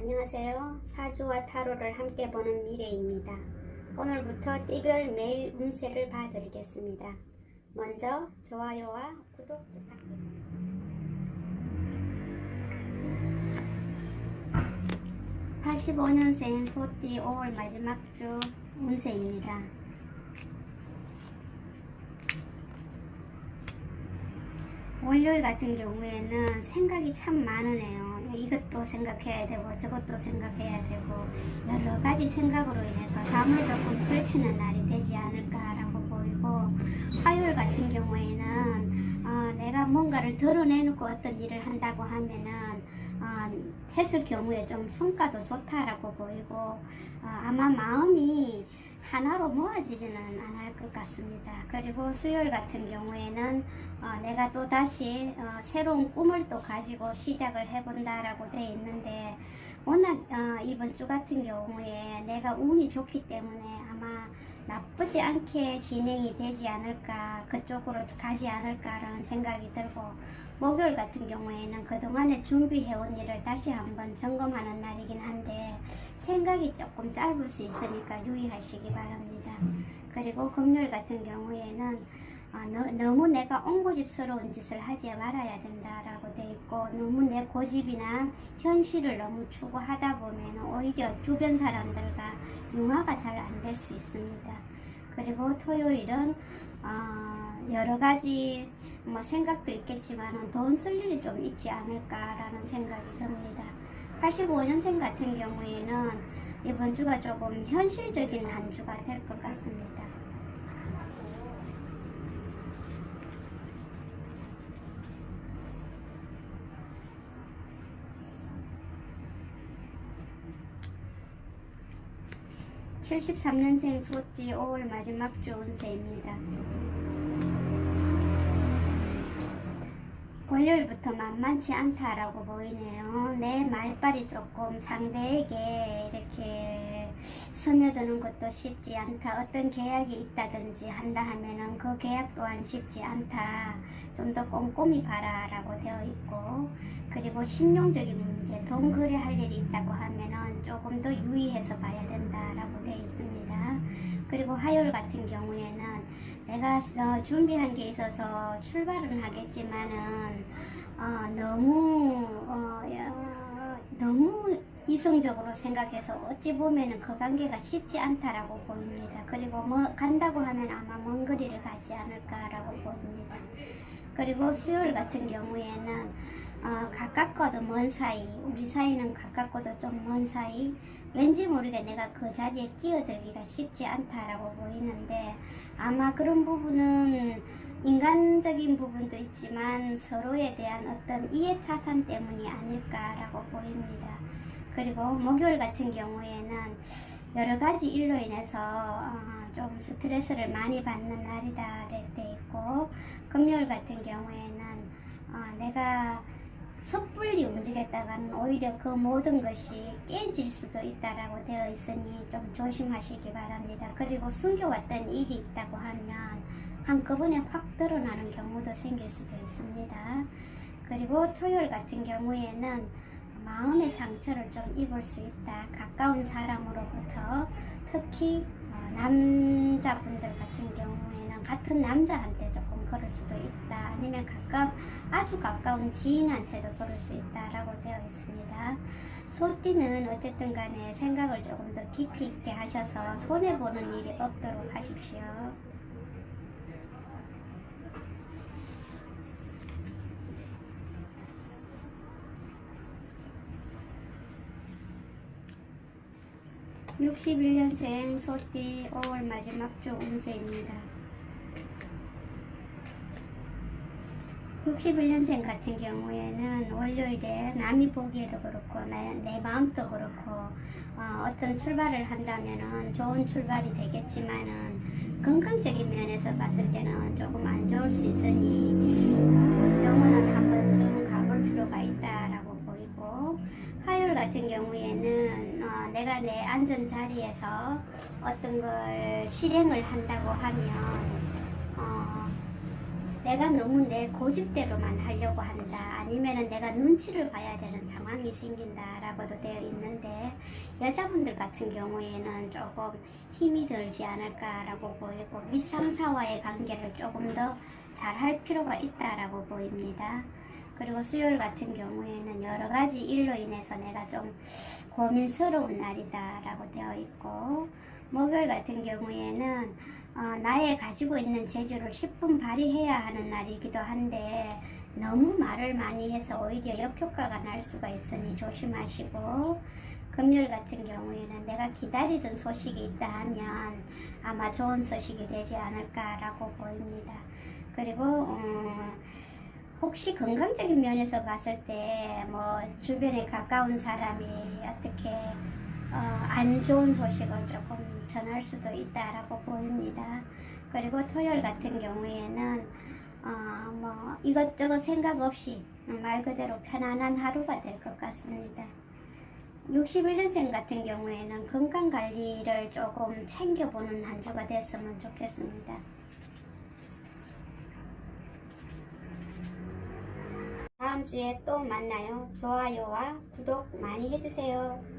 안녕하세요. 사주와 타로를 함께 보는 미래입니다. 오늘부터 띠별 매일 운세를 봐드리겠습니다. 먼저 좋아요와 구독 부탁드립니다. 85년생 소띠 5월 마지막 주 운세입니다. 월요일 같은 경우에는 생각이 참 많으네요. 이것도 생각해야 되고 저것도 생각해야 되고 여러 가지 생각으로 인해서 잠을 조금 설치는 날이 되지 않을까라고 보이고, 화요일 같은 경우에는 내가 뭔가를 드러내놓고 어떤 일을 한다고 하면은 했을 경우에 좀 성과도 좋다라고 보이고, 아마 마음이 하나로 모아지지는 않을 것 같습니다. 그리고 수요일 같은 경우에는 내가 또 다시 새로운 꿈을 또 가지고 시작을 해본다라고 되어 있는데, 워낙 이번 주 같은 경우에 내가 운이 좋기 때문에 아마 나쁘지 않게 진행이 되지 않을까, 그쪽으로 가지 않을까라는 생각이 들고, 목요일 같은 경우에는 그동안에 준비해온 일을 다시 한번 점검하는 날이긴 한데 생각이 조금 짧을 수 있으니까 유의하시기 바랍니다. 그리고 금요일 같은 경우에는 너무 내가 옹고집스러운 짓을 하지 말아야 된다라고 돼 있고, 너무 내 고집이나 현실을 너무 추구하다 보면 오히려 주변 사람들과 융화가 잘 안 될 수 있습니다. 그리고 토요일은 여러 가지 생각도 있겠지만 돈 쓸 일이 좀 있지 않을까라는 생각이 듭니다. 85년생 같은 경우에는 이번 주가 조금 현실적인 한 주가 될 것 같습니다. (73년생) 소띠 5월 마지막 주 운세입니다. 월요일부터 만만치 않다라고 보이네요. 내 말빨이 조금 상대에게 이렇게 스며드는 것도 쉽지 않다. 어떤 계약이 있다든지 한다 하면은 그 계약 또한 쉽지 않다. 좀 더 꼼꼼히 봐라라고 되어 있고, 그리고 신용적인 문제, 돈 거래할 일이 있다고 하면은 조금 더 유의해서 봐야 된다라고 되어 있습니다. 그리고 화요일 같은 경우에는 내가 준비한 게 있어서 출발은 하겠지만은 너무 이성적으로 생각해서 어찌 보면은 그 관계가 쉽지 않다라고 보입니다. 그리고 간다고 하면 아마 먼 거리를 가지 않을까라고 보입니다. 그리고 수요일 같은 경우에는 가깝고도 먼 사이, 우리 사이는 가깝고도 좀 먼 사이, 왠지 모르게 내가 그 자리에 끼어들기가 쉽지 않다라고 보이는데, 아마 그런 부분은 인간적인 부분도 있지만 서로에 대한 어떤 이해타산 때문이 아닐까라고 보입니다. 그리고 목요일 같은 경우에는 여러 가지 일로 인해서 좀 스트레스를 많이 받는 날이다 이렇게 있고, 금요일 같은 경우에는 내가 섣불리 움직였다가는 오히려 그 모든 것이 깨질 수도 있다라고 되어 있으니 좀 조심하시기 바랍니다. 그리고 숨겨왔던 일이 있다고 하면 한꺼번에 확 드러나는 경우도 생길 수도 있습니다. 그리고 토요일 같은 경우에는 마음의 상처를 좀 입을 수 있다. 가까운 사람으로부터, 특히 남자분들 같은 경우에는 같은 남자한테 조금 그럴 수도 있다. 아니면 아주 가까운 지인한테도 그럴 수 있다라고 되어 있습니다. 소띠는 어쨌든 간에 생각을 조금 더 깊이 있게 하셔서 손해보는 일이 없도록 하십시오. (61년생) 소띠 5월 마지막 주 운세입니다. 61년생 같은 경우에는 월요일에 남이 보기에도 그렇고 내 마음도 그렇고 어떤 출발을 한다면은 좋은 출발이 되겠지만은 건강적인 면에서 봤을 때는 조금 안 좋을 수 있으니 병원은 한 번쯤 가볼 필요가 있다라고 보이고, 화요일 같은 경우에는 내가 내 앉은 자리에서 어떤 걸 실행을 한다고 하면 내가 너무 내 고집대로만 하려고 한다. 아니면은 내가 눈치를 봐야 되는 상황이 생긴다라고도 되어 있는데, 여자분들 같은 경우에는 조금 힘이 들지 않을까라고 보이고, 윗상사와의 관계를 조금 더 잘할 필요가 있다라고 보입니다. 그리고 수요일 같은 경우에는 여러 가지 일로 인해서 내가 좀 고민스러운 날이다라고 되어 있고, 목요일 같은 경우에는 나의 가지고 있는 재주를 10분 발휘해야 하는 날이기도 한데, 너무 말을 많이 해서 오히려 역효과가 날 수가 있으니 조심하시고, 금요일 같은 경우에는 내가 기다리던 소식이 있다 하면 아마 좋은 소식이 되지 않을까라고 보입니다. 그리고 혹시 건강적인 면에서 봤을 때 뭐 주변에 가까운 사람이 어떻게 안 좋은 소식을 조금 전할 수도 있다라고 보입니다. 그리고 토요일 같은 경우에는 뭐 이것저것 생각 없이 말 그대로 편안한 하루가 될 것 같습니다. 61년생 같은 경우에는 건강 관리를 조금 챙겨보는 한 주가 됐으면 좋겠습니다. 다음 주에 또 만나요. 좋아요와 구독 많이 해주세요.